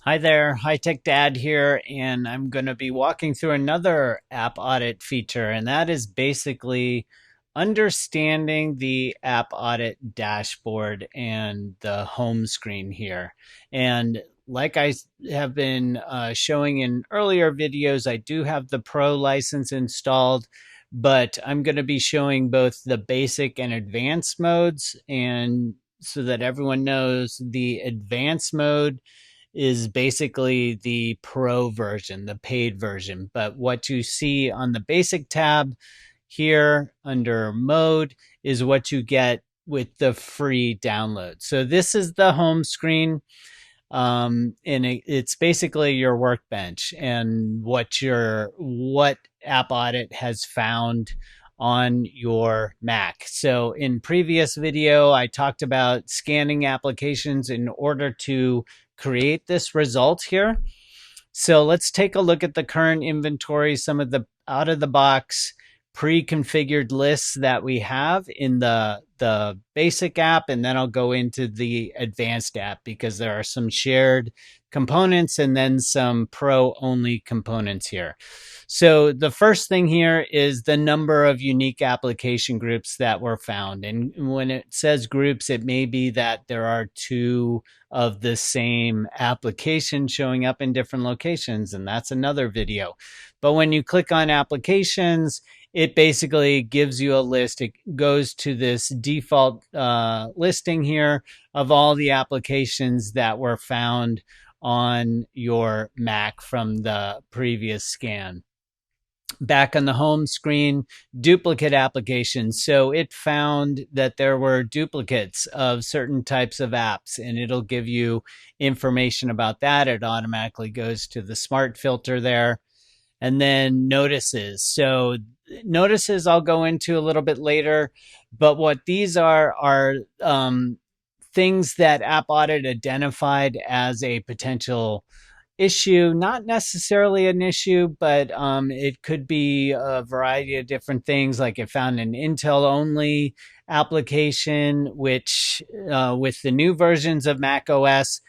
Hi there, High Tech Dad here, and I'm going to be walking through another app audit feature, and that is basically understanding the app audit dashboard and the home screen here. And like I have been showing in earlier videos, I do have the Pro license installed, but I'm going to be showing both the basic and advanced modes, and so that everyone knows the advanced mode is basically the pro version, the paid version. But what you see on the basic tab here under mode is what you get with the free download. So this is the home screen. And it's basically your workbench and what App Audit has found on your Mac. So in previous video, I talked about scanning applications in order to create this result here. So let's take a look at the current inventory, some of the out of the box pre-configured lists that we have in the basic app, and then I'll go into the advanced app because there are some shared components and then some pro only components here. So the first thing here is the number of unique application groups that were found. And when it says groups, it may be that there are two of the same application showing up in different locations, and that's another video. But when you click on applications, it basically gives you a list. It goes to this default listing here of all the applications that were found on your Mac from the previous scan. Back on the home screen, duplicate applications. So it found that there were duplicates of certain types of apps, and it'll give you information about that. It automatically goes to the smart filter there. And then notices. So notices I'll go into a little bit later, but what these are things that App Audit identified as a potential issue, not necessarily an issue, but it could be a variety of different things. Like it found an Intel only application, which with the new versions of Mac OS,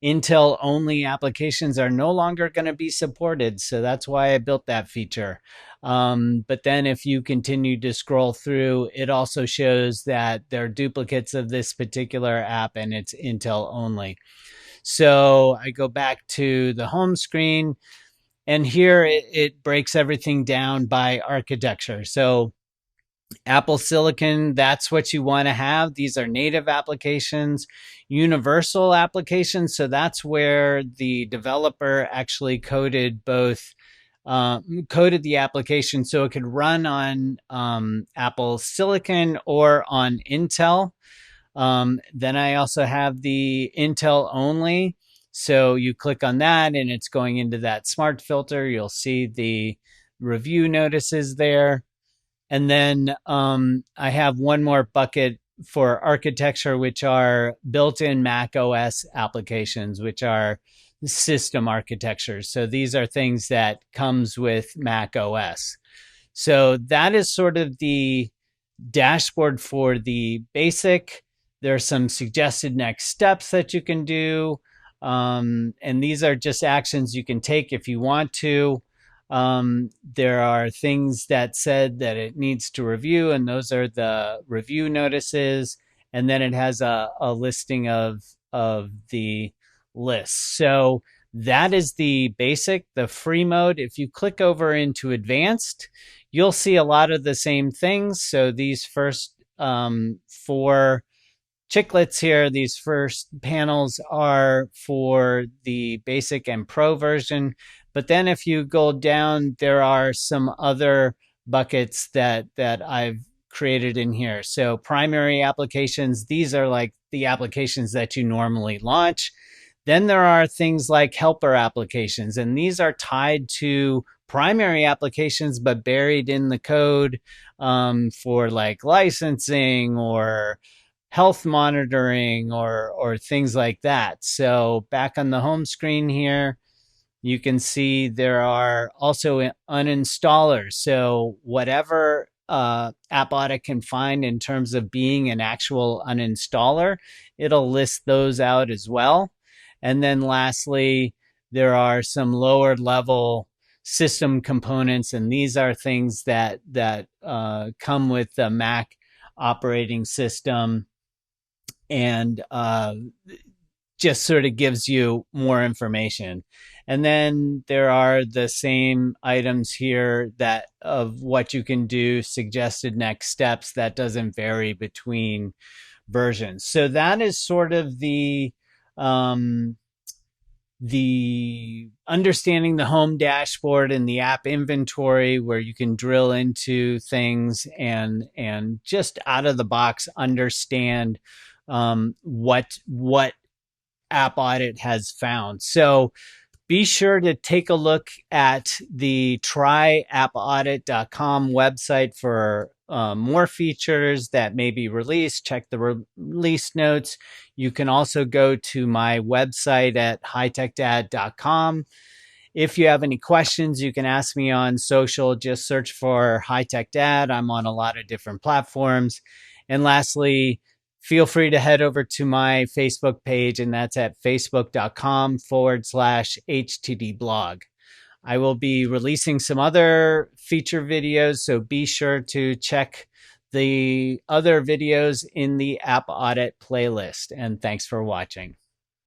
Intel only applications are no longer going to be supported. So that's why I built that feature. But then if you continue to scroll through, it also shows that there are duplicates of this particular app and it's Intel only. So I go back to the home screen, and here it breaks everything down by architecture. So Apple Silicon, that's what you want to have. These are native applications, universal applications. So that's where the developer actually coded the application so it could run on Apple Silicon or on Intel. Then I also have the Intel only. So you click on that and it's going into that smart filter. You'll see the review notices there. And then I have one more bucket for architecture, which are built-in Mac OS applications, which are system architectures. So these are things that comes with Mac OS. So that is sort of the dashboard for the basic. There are some suggested next steps that you can do. And these are just actions you can take if you want to. There are things that said that it needs to review, and those are the review notices. And then it has a listing of the lists. So that is the basic, the free mode. If you click over into advanced, you'll see a lot of the same things. So these first four chiclets here, these first panels are for the basic and pro version. But then if you go down, there are some other buckets that I've created in here. So primary applications, these are like the applications that you normally launch. Then there are things like helper applications, and these are tied to primary applications, but buried in the code for like licensing or health monitoring or things like that. So back on the home screen here, you can see there are also uninstallers. So whatever App Audit can find in terms of being an actual uninstaller, it'll list those out as well. And then lastly, there are some lower level system components, and these are things that come with the Mac operating system, and just sort of gives you more information. And then there are the same items here that of what you can do, suggested next steps. That doesn't vary between versions. So that is sort of the understanding the home dashboard and the app inventory, where you can drill into things and just out of the box understand what App Audit has found. So be sure to take a look at the tryappAudit.com website for more features that may be released. Check the release notes. You can also go to my website at hightechdad.com. If you have any questions, you can ask me on social. Just search for High Tech Dad. I'm on a lot of different platforms. And lastly, feel free to head over to my Facebook page, and that's at facebook.com/HTD blog. I will be releasing some other feature videos, so be sure to check the other videos in the App Audit playlist. And thanks for watching.